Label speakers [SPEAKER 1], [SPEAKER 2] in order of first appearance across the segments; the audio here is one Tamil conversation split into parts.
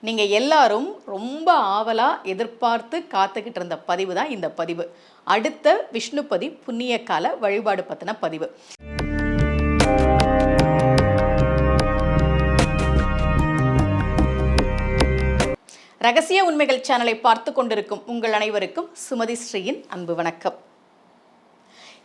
[SPEAKER 1] நீங்கள் எல்லாரும் ரொம்ப ஆவலாக எதிர்பார்த்து காத்துக்கிட்டு இருந்த பதிவு தான் இந்த பதிவு. அடுத்த விஷ்ணுபதி புண்ணிய கால வழிபாடு பற்றின பதிவு. ரகசிய உண்மைகள் சேனலை பார்த்து கொண்டிருக்கும் உங்கள் அனைவருக்கும் சுமதி ஸ்ரீயின் அன்பு வணக்கம்.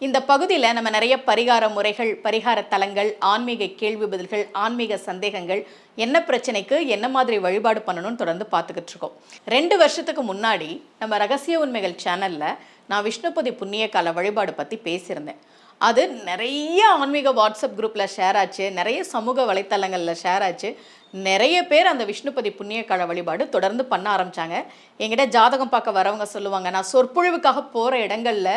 [SPEAKER 1] இந்த பகுதியில் நம்ம நிறைய பரிகார முறைகள், பரிகார தலங்கள், ஆன்மீக கேள்வி பதில்கள், ஆன்மீக சந்தேகங்கள், என்ன பிரச்சனைக்கு என்ன மாதிரி வழிபாடு பண்ணணும்னு தொடர்ந்து பார்த்துக்கிட்டு இருக்கோம். 2 வருஷத்துக்கு முன்னாடி நம்ம ரகசிய உண்மைகள் சேனலில் நான் விஷ்ணுபதி புண்ணிய கால வழிபாடு பற்றி பேசியிருந்தேன். அது நிறைய ஆன்மீக வாட்ஸ்அப் குரூப்பில் ஷேர் ஆச்சு, நிறைய சமூக வலைத்தளங்களில் ஷேர் ஆச்சு. நிறைய பேர் அந்த விஷ்ணுபதி புண்ணிய கால வழிபாடு தொடர்ந்து பண்ண ஆரம்பித்தாங்க. என்கிட்ட ஜாதகம் பார்க்க வரவங்க சொல்லுவாங்க, நான் சொற்பொழிவுக்காக போகிற இடங்களில்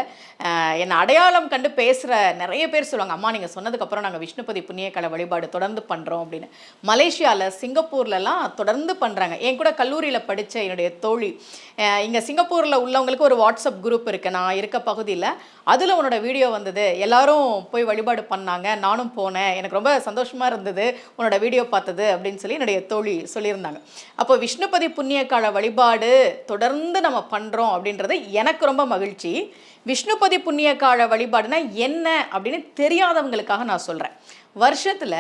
[SPEAKER 1] என்னை அடையாளம் கண்டு பேசுகிற நிறைய பேர் சொல்லுவாங்க, அம்மா நீங்கள் சொன்னதுக்கப்புறம் நாங்கள் விஷ்ணுபதி புண்ணிய கால வழிபாடு தொடர்ந்து பண்ணுறோம் அப்படின்னு. மலேசியாவில், சிங்கப்பூர்லலாம் தொடர்ந்து பண்ணுறாங்க. என் கூட கல்லூரியில் படித்த என்னுடைய தோழி, இங்கே சிங்கப்பூரில் உள்ளவங்களுக்கு ஒரு வாட்ஸ்அப் குரூப் இருக்குது நான் இருக்க பகுதியில், அதில் உன்னோட வீடியோ வந்தது, எல்லாரும் போய் வழிபாடு பண்ணாங்க, நானும் போனேன், எனக்கு ரொம்ப சந்தோஷமாக இருந்தது உன்னோட வீடியோ பார்த்தது அப்படின்னு சொல்லி என்னுடைய தோழி சொல்லியிருந்தாங்க. அப்போ விஷ்ணுபதி புண்ணிய கால வழிபாடு தொடர்ந்து நம்ம பண்ணுறோம் அப்படின்றது எனக்கு ரொம்ப மகிழ்ச்சி. விஷ்ணுபதி புண்ணிய கால வழிபாடுனா என்ன அப்படின்னு தெரியாதவங்களுக்காக நான் சொல்கிறேன். வருஷத்தில்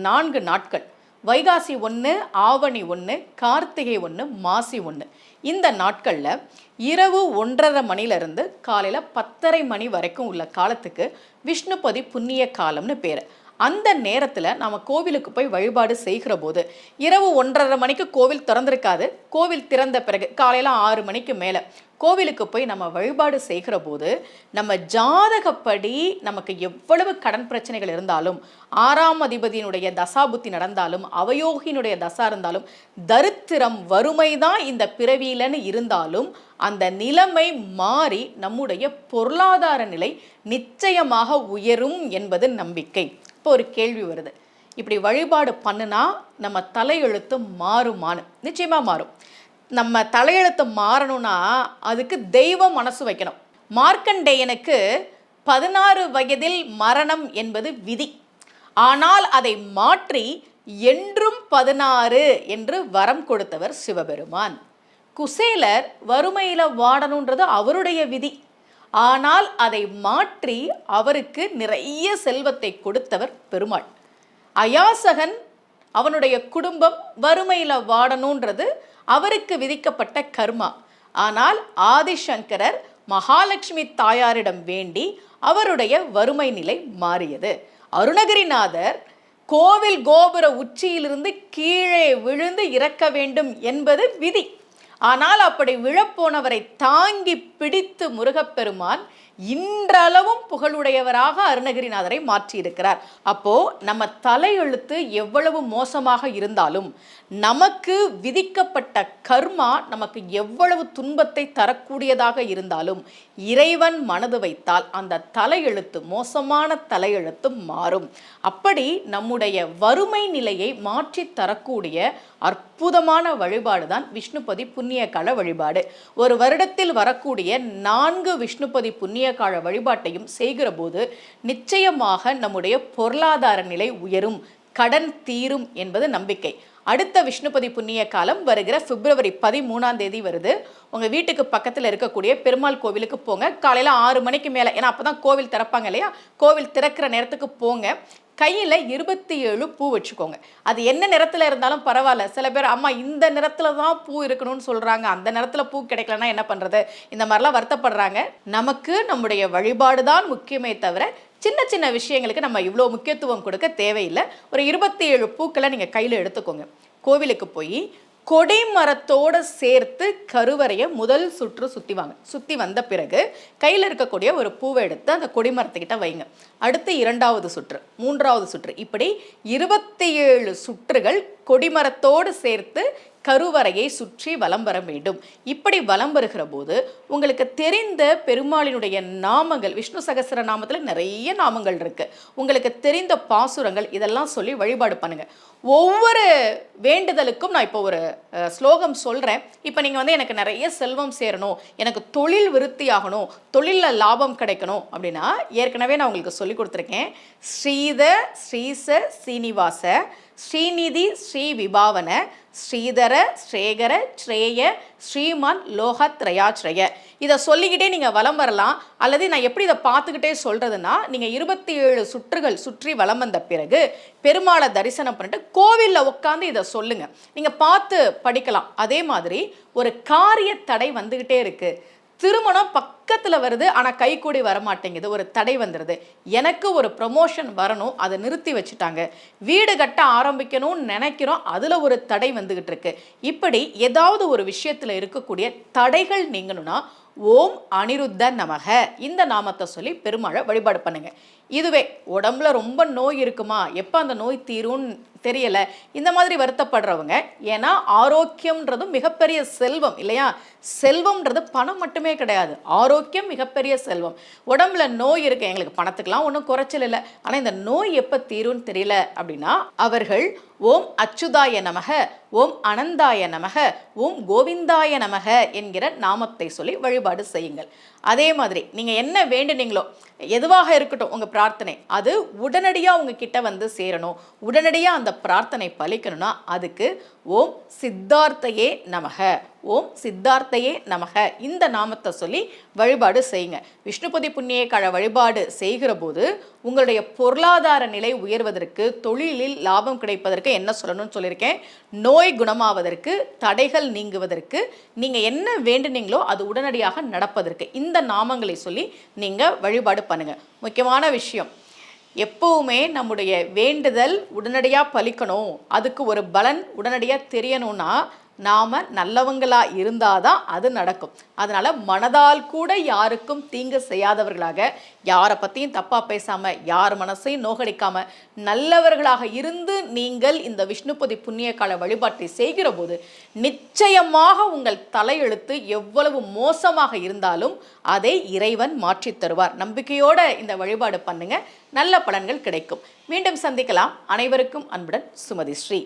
[SPEAKER 1] 4 நாட்கள், வைகாசி 1, ஆவணி 1, கார்த்திகை 1, மாசி 1, இந்த நாட்களில் இரவு 1:30 மணிலேருந்து காலையில் 10:30 மணி வரைக்கும் உள்ள காலத்துக்கு விஷ்ணுபதி புண்ணிய காலம்னு பேர். அந்த நேரத்தில் நாம் கோவிலுக்கு போய் வழிபாடு செய்கிற போது, இரவு 1:30 மணிக்கு கோவில் திறந்திருக்காது, கோவில் திறந்த பிறகு காலையில் 6 மணிக்கு மேலே கோவிலுக்கு போய் நம்ம வழிபாடு செய்கிற போது நம்ம ஜாதகப்படி நமக்கு எவ்வளவு கடன் பிரச்சனைகள் இருந்தாலும், 6ஆம் அதிபதியினுடைய தசாபுத்தி நடந்தாலும், அவயோகியினுடைய தசா இருந்தாலும், தரித்திரம் வறுமை தான் இந்த பிறவியிலன்னு இருந்தாலும் அந்த நிலைமை மாறி நம்முடைய பொருளாதார நிலை நிச்சயமாக உயரும் என்பது நம்பிக்கை. இப்போ ஒரு கேள்வி வருது, இப்படி வழிபாடு பண்ணுனா நம்ம தலையெழுத்து மாறுமான்னு. நிச்சயமாக மாறும். நம்ம தலையெழுத்து மாறணும்னா அதுக்கு தெய்வம் மனசு வைக்கணும். மார்க்கண்டேயனுக்கு 16 வயதில் மரணம் என்பது விதி. ஆனால் அதை மாற்றி என்றும் 16 என்று வரம் கொடுத்தவர் சிவபெருமான். குசேலர் வறுமையில் வாடணுன்றது அவருடைய விதி. ஆனால் அதை மாற்றி அவருக்கு நிறைய செல்வத்தை கொடுத்தவர் பெருமாள். அயாசகன், அவனுடைய குடும்பம் வறுமையில் வாடணுன்றது அவருக்கு விதிக்கப்பட்ட கர்மா. ஆனால் ஆதிசங்கரர் மகாலட்சுமி தாயாரிடம் வேண்டி அவருடைய வறுமை நிலை மாறியது. அருணகிரிநாதர் கோவில் கோபுர உச்சியிலிருந்து கீழே விழுந்து இறக்க வேண்டும் என்பது விதி. ஆனால் அப்படி விழப்போனவரை தாங்கி பிடித்து முருகப்பெருமான் இன்றளவும் புகழுடையவராக அருணகிரிநாதரை மாற்றியிருக்கிறார். அப்போ நம்ம தலையெழுத்து எவ்வளவு மோசமாக இருந்தாலும், நமக்கு விதிக்கப்பட்ட கர்மா நமக்கு எவ்வளவு துன்பத்தை தரக்கூடியதாக இருந்தாலும், இறைவன் மனது வைத்தால் அந்த தலையெழுத்து, மோசமான தலையெழுத்து மாறும். அப்படி நம்முடைய வறுமை நிலையை மாற்றி தரக்கூடிய அற்புதமான வழிபாடு தான் விஷ்ணுபதி புண்ணிய கால வழிபாடு. ஒரு வருடத்தில் வரக்கூடிய 4 விஷ்ணுபதி புண்ணிய கால வழிபாட்டையும் செய்கிற போது நிச்சயமாக நம்முடைய பொருளாதார நிலை உயரும், கடன் தீரும் என்பது நம்பிக்கை. அடுத்த விஷ்ணுபதி புண்ணிய காலம் வருகிற பிப்ரவரி 13ஆம் தேதி வருது. உங்கள் வீட்டுக்கு பக்கத்தில் இருக்கக்கூடிய பெருமாள் கோவிலுக்கு போங்க. காலையில் 6 மணிக்கு மேலே, ஏன்னா அப்போ தான் கோவில் திறப்பாங்க இல்லையா, கோவில் திறக்கிற நேரத்துக்கு போங்க. கையில் 27 பூ வச்சுக்கோங்க. அது என்ன நிறத்தில் இருந்தாலும் பரவாயில்ல. சில பேர் அம்மா இந்த நிறத்தில் தான் பூ இருக்கணும்னு சொல்கிறாங்க, அந்த நிறத்தில் பூ கிடைக்கலன்னா என்ன பண்ணுறது, இந்த மாதிரிலாம் வருத்தப்படுறாங்க. நமக்கு நம்முடைய வழிபாடு தான் முக்கியமே தவிர சின்ன சின்ன விஷயங்களுக்கு நம்ம இவ்வளோ முக்கியத்துவம் கொடுக்க தேவையில்லை. ஒரு 27 பூக்களை நீங்கள் கையில் எடுத்துக்கோங்க. கோவிலுக்கு போய் கொடிமரத்தோடு சேர்த்து கருவறையை முதல் சுற்று சுற்றிவாங்க. சுற்றி வந்த பிறகு கையில் இருக்கக்கூடிய ஒரு பூவை எடுத்து அந்த கொடிமரத்துக்கிட்ட வைங்க. அடுத்து 2வது சுற்று, 3வது சுற்று, இப்படி 27 சுற்றுகள் கொடிமரத்தோடு சேர்த்து கருவறையை சுற்றி வலம் வர வேண்டும். இப்படி வலம் வருகிற போது உங்களுக்கு தெரிந்த பெருமாளினுடைய நாமங்கள், விஷ்ணு சகஸ்ர நாமத்தில் நிறைய நாமங்கள் இருக்கு, உங்களுக்கு தெரிந்த பாசுரங்கள், இதெல்லாம் சொல்லி வழிபாடு பண்ணுங்க. ஒவ்வொரு வேண்டுதலுக்கும் நான் இப்போ ஒரு ஸ்லோகம் சொல்கிறேன். இப்போ நீங்கள் எனக்கு நிறைய செல்வம் சேரணும், எனக்கு தொழில் விருத்தி ஆகணும், தொழிலில் லாபம் கிடைக்கணும் அப்படின்னா ஏற்கனவே நான் உங்களுக்கு சொல்லி கொடுத்துருக்கேன். ஸ்ரீத ஸ்ரீச சீனிவாச ஸ்ரீநிதி ஸ்ரீ விபாவன ஸ்ரீதர ஸ்ரேகர ஸ்ரேய ஸ்ரீமான் லோகத்ரயாச்ரய. இதை சொல்லிக்கிட்டே நீங்கள் வலம் வரலாம். அல்லது நான் எப்படி இதை பார்த்துக்கிட்டே சொல்கிறதுனா, நீங்கள் 27 சுற்றுகள் சுற்றி வலம் வந்த பிறகு பெருமாளை தரிசனம் பண்ணிட்டு கோவிலில் உட்காந்து இதை சொல்லுங்கள். நீங்கள் பார்த்து படிக்கலாம். அதே மாதிரி ஒரு காரிய தடை வந்துக்கிட்டே இருக்குது, திருமணம் பக்கத்தில் வருது ஆனால் கைக்கூடி வரமாட்டேங்குது, ஒரு தடை வந்துடுது, எனக்கு ஒரு ப்ரமோஷன் வரணும், அதை நிறுத்தி வச்சுட்டாங்க, வீடு கட்ட ஆரம்பிக்கணும்னு நினைக்கிறோம், அதில் ஒரு தடை வந்துக்கிட்டு இருக்கு. இப்படி ஏதாவது ஒரு விஷயத்தில் இருக்கக்கூடிய தடைகள் நீங்கணும்னா ஓம் அனிருத்த நமக இந்த நாமத்தை சொல்லி பெருமாளை வழிபாடு பண்ணுங்க. இதுவே உடம்புல ரொம்ப நோய் இருக்குமா, எப்போ அந்த நோய் தீரும்னு தெரியல, இந்த மாதிரி வருத்தப்படுறவங்க, ஏன்னா ஆரோக்கியம்ன்றதும் மிகப்பெரிய செல்வம் இல்லையா, செல்வம்ன்றது பணம் மட்டுமே கிடையாது, ஆரோக்கியம் மிகப்பெரிய செல்வம். உடம்புல நோய் இருக்கு, எங்களுக்கு பணத்துக்கெல்லாம் ஒன்றும் குறைச்சல் இல்லை, ஆனால் இந்த நோய் எப்போ தீரும்னு தெரியல அப்படின்னா அவர்கள் ஓம் அச்சுதாய நமக, ஓம் அனந்தாய நமக, ஓம் கோவிந்தாய நமக என்கிற நாமத்தை சொல்லி வழிபாடு செய்யுங்கள். அதே மாதிரி நீங்கள் என்ன வேண்டுனீங்களோ எதுவாக இருக்கட்டும் உங்கள் பிரார்த்தனை, அது உடனடியாக உங்ககிட்ட வந்து சேரணும், உடனடியாக அந்த பிரார்த்தனை பலிக்கணும்னா அதுக்கு ஓம் சித்தார்த்தையே நமக, ஓம் சித்தார்த்தையே நமக இந்த நாமத்தை சொல்லி வழிபாடு செய்யுங்க. விஷ்ணுபதி புண்ணிய கால வழிபாடு செய்கிற போது உங்களுடைய பொருளாதார நிலை உயர்வதற்கு, தொழிலில் லாபம் கிடைப்பதற்கு என்ன சொல்லணும்னு சொல்லியிருக்கேன், நோய் குணமாவதற்கு, தடைகள் நீங்குவதற்கு, நீங்கள் என்ன வேண்டுனீங்களோ அது உடனடியாக நடப்பதற்கு இந்த நாமங்களை சொல்லி நீங்கள் வழிபாடு பண்ணுங்கள். முக்கியமான விஷயம், எப்பவுமே நம்முடைய வேண்டுதல் உடனடியாக பலிக்கணும், அதுக்கு ஒரு பலன் உடனடியாக தெரியணும்னா நாம் நல்லவங்களாக இருந்தால் தான் அது நடக்கும். அதனால் மனதால் கூட யாருக்கும் தீங்கு செய்யாதவர்களாக, யாரை பற்றியும் தப்பாக பேசாமல், யார் மனசையும் நோகடிக்காமல் நல்லவர்களாக இருந்து நீங்கள் இந்த விஷ்ணுபதி புண்ணிய கால வழிபாட்டை செய்கிற போது நிச்சயமாக உங்கள் தலையெழுத்து எவ்வளவு மோசமாக இருந்தாலும் அதை இறைவன் மாற்றித் தருவார். நம்பிக்கையோடு இந்த வழிபாடு பண்ணுங்க, நல்ல பலன்கள் கிடைக்கும். மீண்டும் சந்திக்கலாம். அனைவருக்கும் அன்புடன் சுமதி ஸ்ரீ.